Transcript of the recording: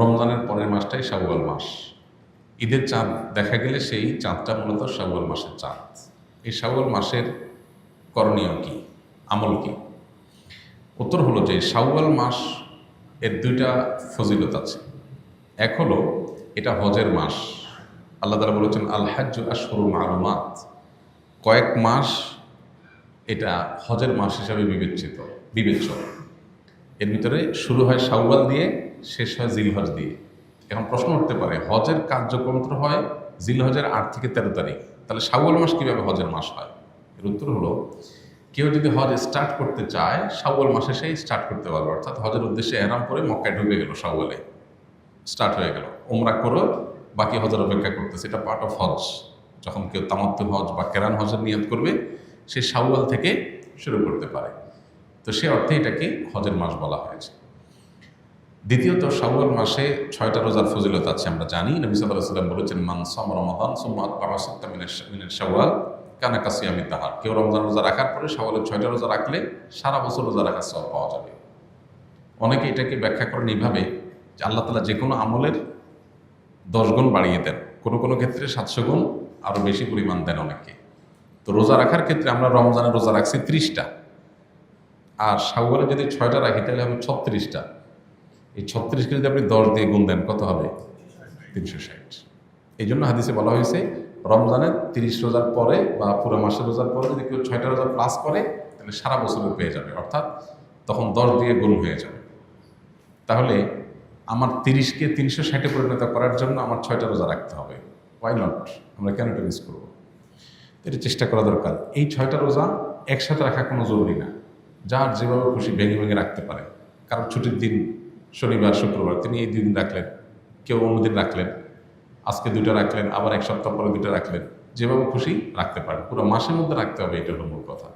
রমজানের পরের মাসটাই শাওয়াল মাস। ঈদের চাঁদ দেখা গেলে সেই চাঁদটা মূলত শাওয়াল মাসের চাঁদ। এই শাওয়াল মাসের করণীয় কি, আমল কি? উত্তর হলো যে শাওয়াল মাস এর দুইটা ফজিলত আছে। এক হলো এটা হজের মাস। আল্লাহ তাআলা বলেছেন আল হাজ্জু আশহুরুম মালুমাত, কয়েক মাস এটা হজের মাস হিসাবে বিবেচ্য। এর ভিতরে শুরু হয় শাওয়াল দিয়ে, শেষ হয় জিলহজ দিয়ে। এখন প্রশ্ন উঠতে পারে, হজের কার্যক্রম তো হয় জিলহজের ৮ থেকে ১৩ তারিখ, তাহলে শাওয়াল মাস কীভাবে হজের মাস হয়? এর উত্তর হলো, কেউ যদি হজ স্টার্ট করতে চায় শাওয়াল মাসে সেই স্টার্ট করতে পারবে। অর্থাৎ হজের উদ্দেশ্যে এহরাম করে মক্কায় ঢুকে গেল, শাওয়ালে স্টার্ট হয়ে গেল, ওমরা করো, বাকি হজের অপেক্ষা করতেছে। এটা পার্ট অফ হজ। যখন কেউ তামাত্তু হজ বা কেরান হজের নিয়ত করবে, সে শাওয়াল থেকে শুরু করতে পারে। তো সে অর্থে এটাকে হজের মাস বলা হয়েছে। দ্বিতীয়ত, শাওয়াল মাসে 6টা রোজার ফজিলত আছে। আমরা জানি নবী সাল্লাল্লাহু আলাইহি ওয়াসাল্লাম বলেছেন, মান সামা রমাদান সুম্মা আতবাআ সিত্তাম মিনাশ শাওয়াল কানা কাসিয়ামিদ দাহর। কেউ রমজান রোজা রাখার পরে শাওয়ালের 6টা রোজা রাখলে সারা বছর রোজা রাখার সওয়াব পাওয়া যাবে। অনেকে এটাকে ব্যাখ্যা করেন এইভাবে যে আল্লাহ তাআলা যে কোনো আমলের 10 গুণ বাড়িয়ে দেন, কোনো কোনো ক্ষেত্রে 700 গুণ আরও বেশি পরিমাণ দেন অনেকে। তো রোজা রাখার ক্ষেত্রে আমরা রমজানের রোজা রাখছি 30টা, আর শাওয়ালে যদি 6টা রাখি তাহলে হবে 36টা। এই 36কে যদি আপনি 10 দিয়ে গুণ দেন কত হবে? 360। এই জন্য হাদিসে বলা হয়েছে রমজানের 30 রোজার পরে বা পুরো মাসের রোজার পরে যদি কেউ 6টা রোজা প্লাস করে তাহলে সারা বছরের পেয়ে যাবে, অর্থাৎ তখন 10 দিয়ে গুণ হয়ে যাবে। তাহলে আমার 30কে 360-এ পরিণত করার জন্য আমার 6টা রোজা রাখতে হবে। Why not? আমরা কেন এটা মিস করবো? এটা চেষ্টা করা দরকার। এই 6টা রোজা একসাথে রাখা কোনো জরুরি না, যার যেভাবে খুশি ভেঙে ভেঙে রাখতে পারে। কারণ ছুটির দিন শনিবার শুক্রবার, তিনি এই 2 দিন রাখলেন, কেউ অন্যদিন রাখলেন, আজকে 2টা রাখলেন, আবার 1 সপ্তাহ পরে 2টা রাখলেন, যেভাবে খুশি রাখতে পারেন। পুরো মাসের মধ্যে রাখতে হবে, এটা হলো মূল কথা।